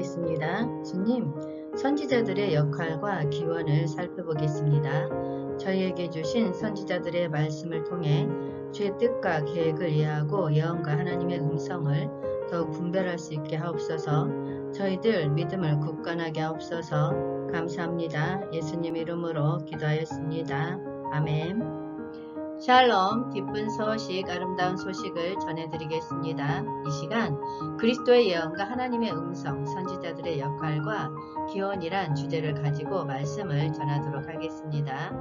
기도하겠습니다. 주님, 선지자들의 역할과 기원을 살펴보겠습니다. 저희에게 주신 선지자들의 말씀을 통해 주의 뜻과 계획을 이해하고 예언과 하나님의 음성을 더욱 분별할 수 있게 하옵소서. 저희들 믿음을 굳건하게 하옵소서. 감사합니다. 예수님 이름으로 기도하였습니다. 아멘. 샬롬, 기쁜 소식, 아름다운 소식을 전해드리겠습니다. 이 시간 그리스도의 예언과 하나님의 음성, 선지자들의 역할과 기원이란 주제를 가지고 말씀을 전하도록 하겠습니다.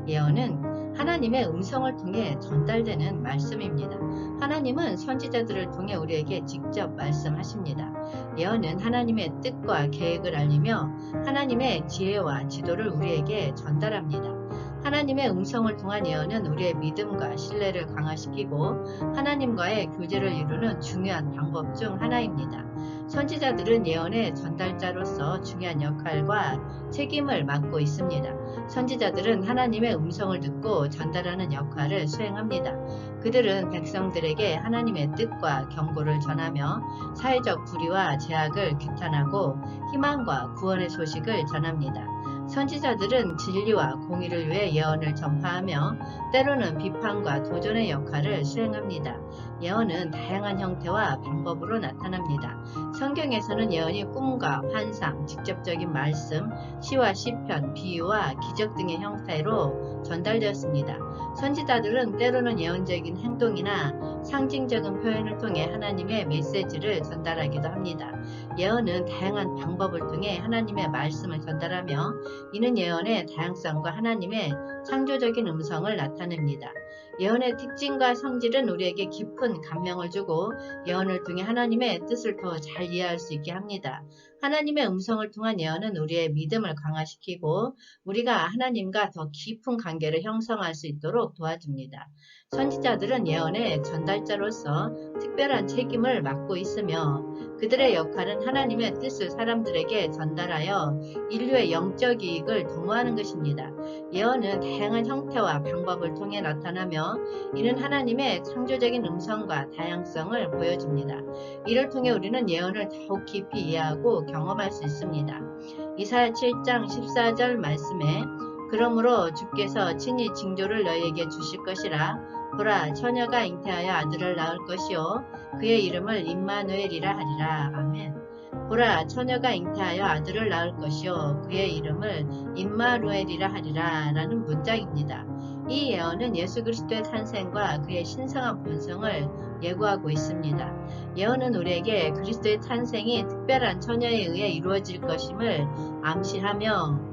예언은 하나님의 음성을 통해 전달되는 말씀입니다. 하나님은 선지자들을 통해 우리에게 직접 말씀하십니다. 예언은 하나님의 뜻과 계획을 알리며 하나님의 지혜와 지도를 우리에게 전달합니다. 하나님의 음성을 통한 예언은 우리의 믿음과 신뢰를 강화시키고 하나님과의 교제를 이루는 중요한 방법 중 하나입니다. 선지자들은 예언의 전달자로서 중요한 역할과 책임을 맡고 있습니다. 선지자들은 하나님의 음성을 듣고 전달하는 역할을 수행합니다. 그들은 백성들에게 하나님의 뜻과 경고를 전하며 사회적 불의와 제약을 규탄하고 희망과 구원의 소식을 전합니다. 선지자들은 진리와 공의를 위해 예언을 전파하며 때로는 비판과 도전의 역할을 수행합니다. 예언은 다양한 형태와 방법으로 나타납니다. 성경에서는 예언이 꿈과 환상, 직접적인 말씀, 시와 시편, 비유와 기적 등의 형태로 전달되었습니다. 선지자들은 때로는 예언적인 행동이나 상징적인 표현을 통해 하나님의 메시지를 전달하기도 합니다. 예언은 다양한 방법을 통해 하나님의 말씀을 전달하며 이는 예언의 다양성과 하나님의 창조적인 음성을 나타냅니다. 예언의 특징과 성질은 우리에게 깊은 감명을 주고 예언을 통해 하나님의 뜻을 더 잘 이해할 수 있게 합니다. 하나님의 음성을 통한 예언은 우리의 믿음을 강화시키고 우리가 하나님과 더 깊은 관계를 형성할 수 있도록 도와줍니다. 선지자들은 예언의 전달자로서 특별한 책임을 맡고 있으며 그들의 역할은 하나님의 뜻을 사람들에게 전달하여 인류의 영적 이익을 도모하는 것입니다. 예언은 다양한 형태와 방법을 통해 나타나며 이는 하나님의 창조적인 음성과 다양성을 보여줍니다. 이를 통해 우리는 예언을 더욱 깊이 이해하고 경험할 수 있습니다. 이사야 7장 14절 말씀에 그러므로 주께서 친히 징조를 너희에게 주실 것이라 보라 처녀가 잉태하여 아들을 낳을 것이요 그의 이름을 임마누엘이라 하리라. 아멘. 보라 처녀가 잉태하여 아들을 낳을 것이요 그의 이름을 임마누엘이라 하리라 라는 문장입니다. 이 예언은 예수 그리스도의 탄생과 그의 신성한 본성을 예고하고 있습니다. 예언은 우리에게 그리스도의 탄생이 특별한 처녀에 의해 이루어질 것임을 암시하며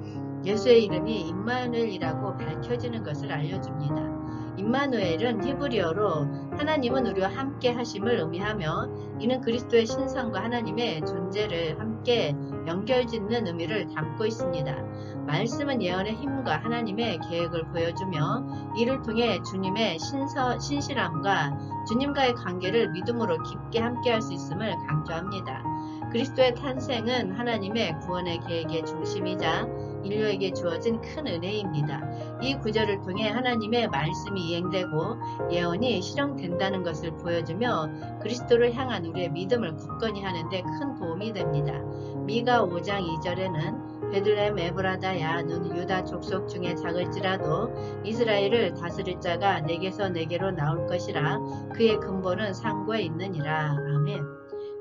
예수의 이름이 임마누엘이라고 밝혀지는 것을 알려줍니다. 임마누엘은 히브리어로 하나님은 우리와 함께 하심을 의미하며 이는 그리스도의 신성과 하나님의 존재를 함께 연결짓는 의미를 담고 있습니다. 말씀은 예언의 힘과 하나님의 계획을 보여주며 이를 통해 주님의 신실함과 주님과의 관계를 믿음으로 깊게 함께할 수 있음을 강조합니다. 그리스도의 탄생은 하나님의 구원의 계획의 중심이자 인류에게 주어진 큰 은혜입니다. 이 구절을 통해 하나님의 말씀이 이행되고 예언이 실현된다는 것을 보여주며 그리스도를 향한 우리의 믿음을 굳건히 하는 데 큰 도움이 됩니다. 미가 5장 2절에는 베들레헴 에브라다야 너는 유다 족속 중에 작을지라도 이스라엘을 다스릴 자가 내게서 내게로 나올 것이라 그의 근본은 상고에 있느니라. 아멘.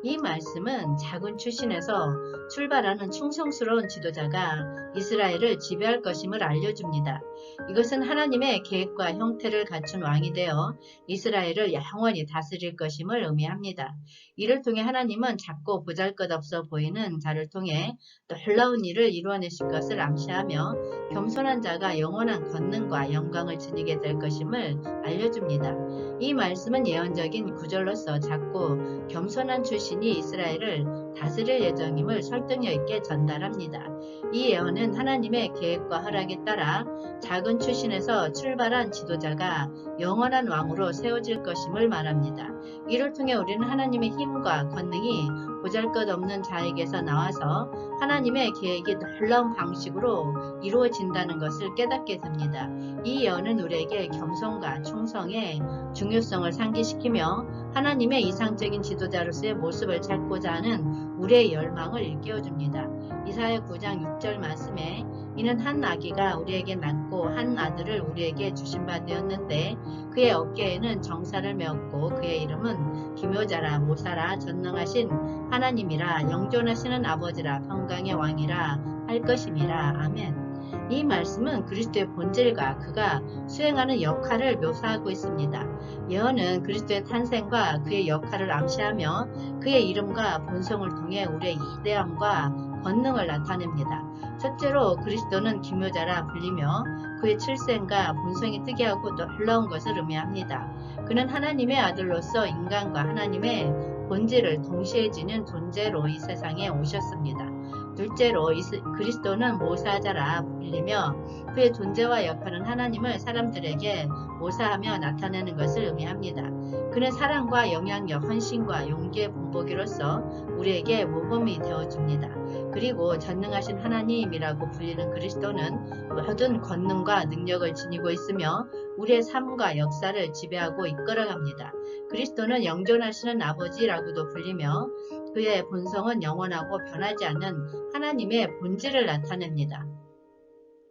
이 말씀은 작은 출신에서 출발하는 충성스러운 지도자가 이스라엘을 지배할 것임을 알려줍니다. 이것은 하나님의 계획과 형태를 갖춘 왕이 되어 이스라엘을 영원히 다스릴 것임을 의미합니다. 이를 통해 하나님은 작고 보잘것없어 보이는 자를 통해 놀라운 일을 이루어내실 것을 암시하며 겸손한 자가 영원한 권능과 영광을 지니게 될 것임을 알려줍니다. 이 말씀은 예언적인 구절로서 작고 겸손한 출신이 이스라엘을 다스릴 예정임을 설득력 있게 전달합니다. 이 예언은 하나님의 계획과 허락에 따라 작은 출신에서 출발한 지도자가 영원한 왕으로 세워질 것임을 말합니다. 이를 통해 우리는 하나님의 힘과 권능이 보잘것없는 자에게서 나와서 하나님의 계획이 놀라운 방식으로 이루어진다는 것을 깨닫게 됩니다. 이 예언은 우리에게 겸손과 충성의 중요성을 상기시키며 하나님의 이상적인 지도자로서의 모습을 찾고자 하는 우리의 열망을 일깨워줍니다. 이사야 9장 6절 말씀에 이는 한 아기가 우리에게 낳고 한 아들을 우리에게 주신 바 되었는데 그의 어깨에는 정사를 메었고 그의 이름은 기묘자라 모사라 전능하신 하나님이라 영존하시는 아버지라 평강의 왕이라 할 것임이라. 아멘. 이 말씀은 그리스도의 본질과 그가 수행하는 역할을 묘사하고 있습니다. 예언은 그리스도의 탄생과 그의 역할을 암시하며 그의 이름과 본성을 통해 우리의 위대함과 권능을 나타냅니다. 첫째로 그리스도는 기묘자라 불리며 그의 출생과 본성이 특이하고 놀라운 것을 의미합니다. 그는 하나님의 아들로서 인간과 하나님의 본질을 동시에 지닌 존재로 이 세상에 오셨습니다. 둘째로 그리스도는 모사자라 불리며 그의 존재와 역할은 하나님을 사람들에게 모사하며 나타내는 것을 의미합니다. 그는 사랑과 영향력, 헌신과 용기의 본보기로서 우리에게 모범이 되어줍니다. 그리고 전능하신 하나님이라고 불리는 그리스도는 모든 권능과 능력을 지니고 있으며 우리의 삶과 역사를 지배하고 이끌어갑니다. 그리스도는 영존하시는 아버지라고도 불리며 그의 본성은 영원하고 변하지 않는 하나님의 본질을 나타냅니다.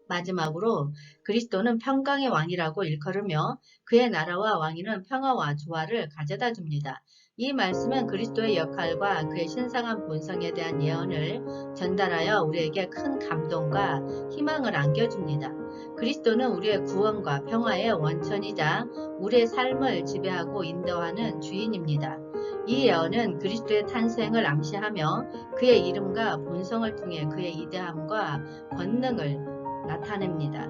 마지막으로 그리스도는 평강의 왕이라고 일컬으며 그의 나라와 왕위는 평화와 조화를 가져다 줍니다. 이 말씀은 그리스도의 역할과 그의 신성한 본성에 대한 예언을 전달하여 우리에게 큰 감동과 희망을 안겨줍니다. 그리스도는 우리의 구원과 평화의 원천이자 우리의 삶을 지배하고 인도하는 주인입니다. 이 예언은 그리스도의 탄생을 암시하며 그의 이름과 본성을 통해 그의 이대함과 권능을 나타냅니다.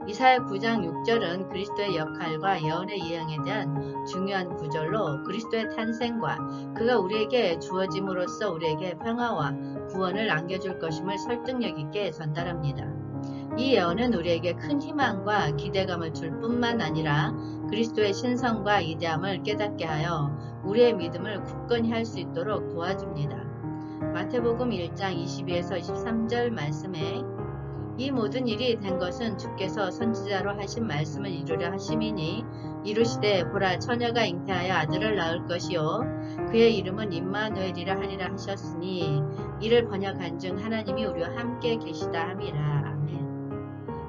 이사야 9장 6절은 그리스도의 역할과 예언의 이행에 대한 중요한 구절로 그리스도의 탄생과 그가 우리에게 주어짐으로써 우리에게 평화와 구원을 안겨줄 것임을 설득력 있게 전달합니다. 이 예언은 우리에게 큰 희망과 기대감을 줄 뿐만 아니라 그리스도의 신성과 이대함을 깨닫게 하여 우리의 믿음을 굳건히 할 수 있도록 도와줍니다. 마태복음 1장 22에서 23절 말씀에 이 모든 일이 된 것은 주께서 선지자로 하신 말씀을 이루려 하심이니 이루시되 보라 처녀가 잉태하여 아들을 낳을 것이요 그의 이름은 임마누엘이라 하리라 하셨으니 이를 번역한즉 하나님이 우리와 함께 계시다 함이라. 아멘.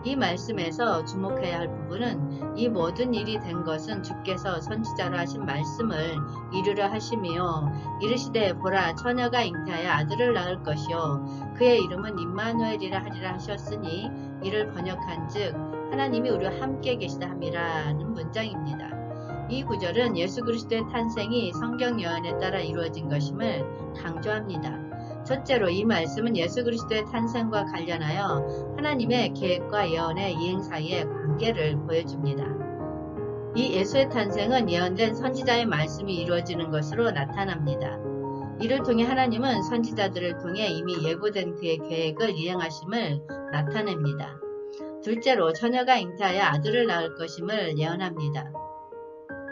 이 말씀에서 주목해야 할 부분은 이 모든 일이 된 것은 주께서 선지자로 하신 말씀을 이루려 하심이요 이르시되 보라 처녀가 잉태하여 아들을 낳을 것이요 그의 이름은 임마누엘이라 하리라 하셨으니 이를 번역한즉 하나님이 우리와 함께 계시다 함이라는 문장입니다. 이 구절은 예수 그리스도의 탄생이 성경 예언에 따라 이루어진 것임을 강조합니다. 첫째로 이 말씀은 예수 그리스도의 탄생과 관련하여 하나님의 계획과 예언의 이행 사이의 관계를 보여줍니다. 이 예수의 탄생은 예언된 선지자의 말씀이 이루어지는 것으로 나타납니다. 이를 통해 하나님은 선지자들을 통해 이미 예고된 그의 계획을 이행하심을 나타냅니다. 둘째로 처녀가 잉태하여 아들을 낳을 것임을 예언합니다.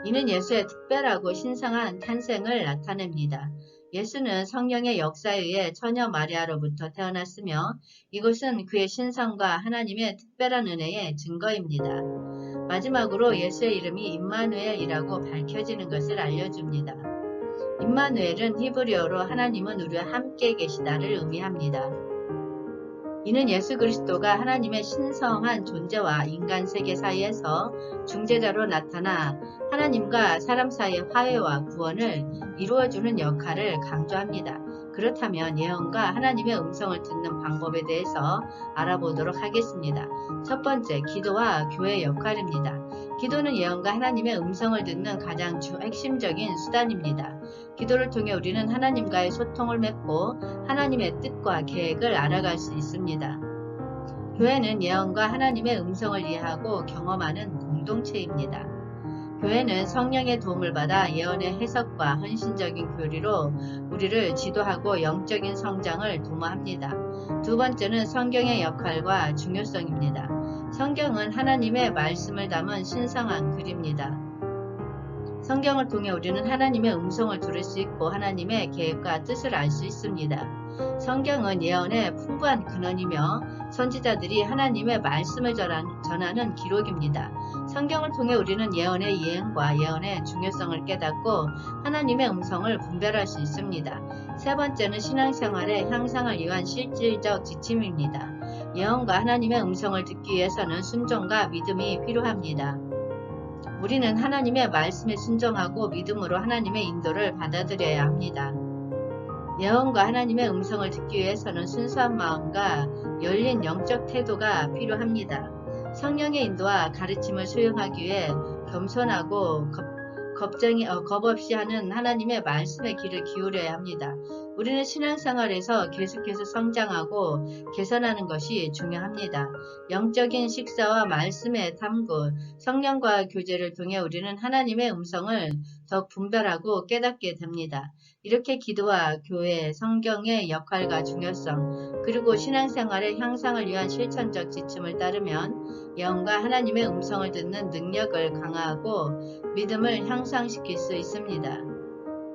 이는 예수의 특별하고 신성한 탄생을 나타냅니다. 예수는 성령의 역사에 의해 처녀 마리아로부터 태어났으며 이것은 그의 신성과 하나님의 특별한 은혜의 증거입니다. 마지막으로 예수의 이름이 임마누엘이라고 밝혀지는 것을 알려줍니다. 임마누엘은 히브리어로 하나님은 우리와 함께 계시다를 의미합니다. 이는 예수 그리스도가 하나님의 신성한 존재와 인간 세계 사이에서 중재자로 나타나 하나님과 사람 사이의 화해와 구원을 이루어주는 역할을 강조합니다. 그렇다면 예언과 하나님의 음성을 듣는 방법에 대해서 알아보도록 하겠습니다. 첫 번째, 기도와 교회의 역할입니다. 기도는 예언과 하나님의 음성을 듣는 가장 핵심적인 수단입니다. 기도를 통해 우리는 하나님과의 소통을 맺고 하나님의 뜻과 계획을 알아갈 수 있습니다. 교회는 예언과 하나님의 음성을 이해하고 경험하는 공동체입니다. 교회는 성령의 도움을 받아 예언의 해석과 헌신적인 교리로 우리를 지도하고 영적인 성장을 도모합니다. 두 번째는 성경의 역할과 중요성입니다. 성경은 하나님의 말씀을 담은 신성한 글입니다. 성경을 통해 우리는 하나님의 음성을 들을 수 있고 하나님의 계획과 뜻을 알 수 있습니다. 성경은 예언의 풍부한 근원이며 선지자들이 하나님의 말씀을 전하는 기록입니다. 성경을 통해 우리는 예언의 이행과 예언의 중요성을 깨닫고 하나님의 음성을 분별할 수 있습니다. 세 번째는 신앙생활의 향상을 위한 실질적 지침입니다. 예언과 하나님의 음성을 듣기 위해서는 순종과 믿음이 필요합니다. 우리는 하나님의 말씀에 순종하고 믿음으로 하나님의 인도를 받아들여야 합니다. 예언과 하나님의 음성을 듣기 위해서는 순수한 마음과 열린 영적 태도가 필요합니다. 성령의 인도와 가르침을 수용하기 위해 겸손하고 겁 없이 하는 하나님의 말씀에 귀를 기울여야 합니다. 우리는 신앙생활에서 계속해서 성장하고 개선하는 것이 중요합니다. 영적인 식사와 말씀의 탐구, 성령과 교제를 통해 우리는 하나님의 음성을 더 분별하고 깨닫게 됩니다. 이렇게 기도와 교회, 성경의 역할과 중요성, 그리고 신앙생활의 향상을 위한 실천적 지침을 따르면 예언과 하나님의 음성을 듣는 능력을 강화하고 믿음을 향상시킬 수 있습니다.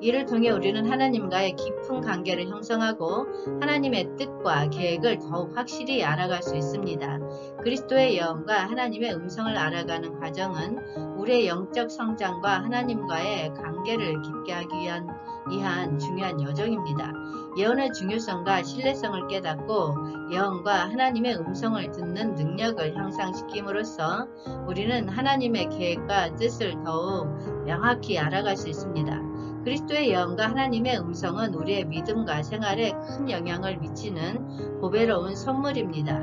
이를 통해 우리는 하나님과의 깊은 관계를 형성하고 하나님의 뜻과 계획을 더욱 확실히 알아갈 수 있습니다. 그리스도의 예언과 하나님의 음성을 알아가는 과정은 우리의 영적 성장과 하나님과의 관계를 깊게 하기 위한 중요한 여정입니다. 예언의 중요성과 신뢰성을 깨닫고 예언과 하나님의 음성을 듣는 능력을 향상시킴으로써 우리는 하나님의 계획과 뜻을 더욱 명확히 알아갈 수 있습니다. 그리스도의 예언과 하나님의 음성은 우리의 믿음과 생활에 큰 영향을 미치는 보배로운 선물입니다.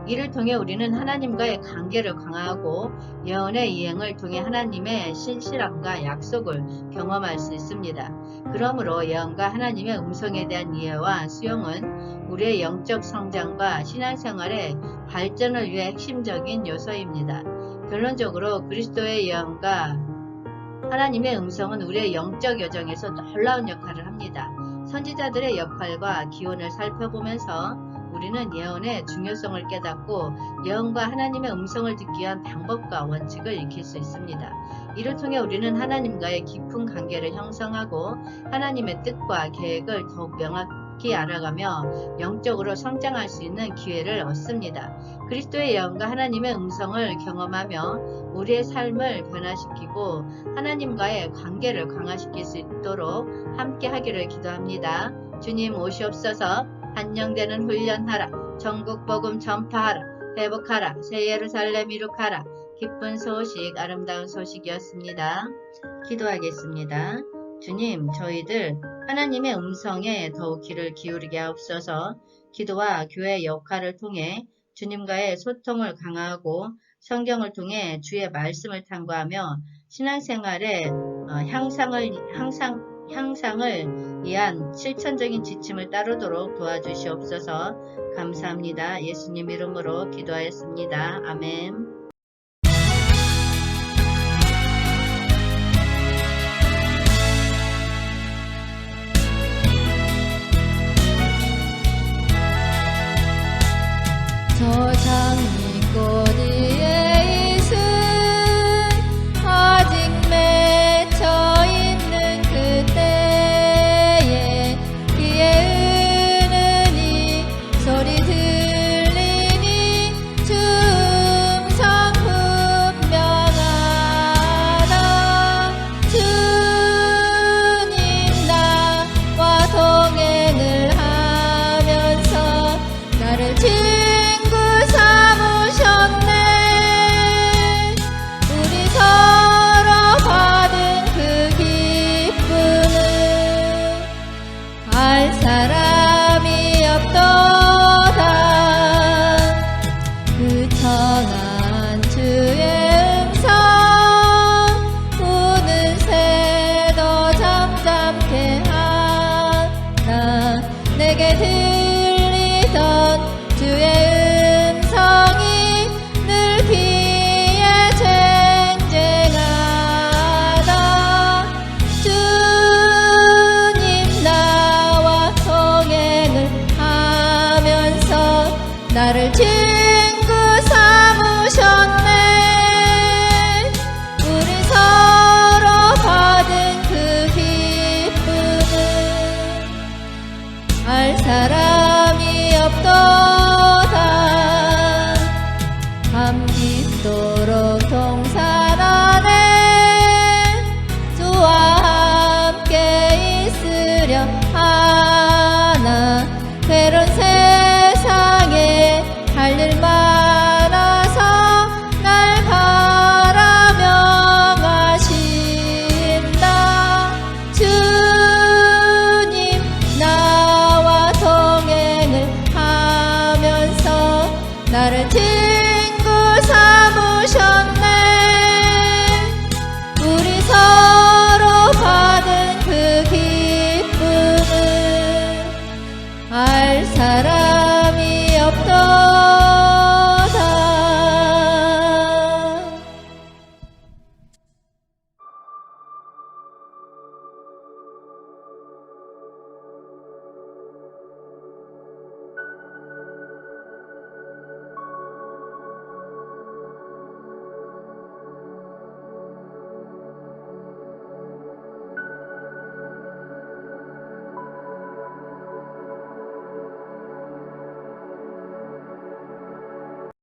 이를 통해 우리는 하나님과의 관계를 강화하고 예언의 이행을 통해 하나님의 신실함과 약속을 경험할 수 있습니다. 그러므로 예언과 하나님의 음성에 대한 이해와 수용은 우리의 영적 성장과 신앙생활의 발전을 위해 핵심적인 요소입니다. 결론적으로 그리스도의 예언과 하나님의 음성은 우리의 영적 여정에서 놀라운 역할을 합니다. 선지자들의 역할과 기원을 살펴보면서 우리는 예언의 중요성을 깨닫고 예언과 하나님의 음성을 듣기 위한 방법과 원칙을 익힐 수 있습니다. 이를 통해 우리는 하나님과의 깊은 관계를 형성하고 하나님의 뜻과 계획을 더욱 명확히 알아가며 영적으로 성장할 수 있는 기회를 얻습니다. 그리스도의 예언과 하나님의 음성을 경험하며 우리의 삶을 변화시키고 하나님과의 관계를 강화시킬 수 있도록 함께 하기를 기도합니다. 주님 오시옵소서. 한영되는 훈련하라. 전국 복음 전파하라. 회복하라. 새 예루살렘 이룩하라. 기쁜 소식, 아름다운 소식이었습니다. 기도하겠습니다. 주님, 저희들 하나님의 음성에 더욱 귀를 기울이게 하옵소서. 기도와 교회 역할을 통해 주님과의 소통을 강화하고 성경을 통해 주의 말씀을 탐구하며 신앙생활의 향상을 위한 실천적인 지침을 따르도록 도와주시옵소서. 감사합니다. 예수님 이름으로 기도하였습니다. 아멘. 저 장미꽃 위에 있은 아직 맺혀 있는 그때에 귀에 은은히 소리 들리니 주 음성 분명하다. 주님 나와 동행을 하면서 나를 사람이 없도다. 그 청한 주의 음성 우는 새도 잠잠케 하나. 내게 들리던 주의 음성이 늘 귀에 쟁쟁하다. 나를 친구 삼으셨네. 우리 서로 나를 친구 삼아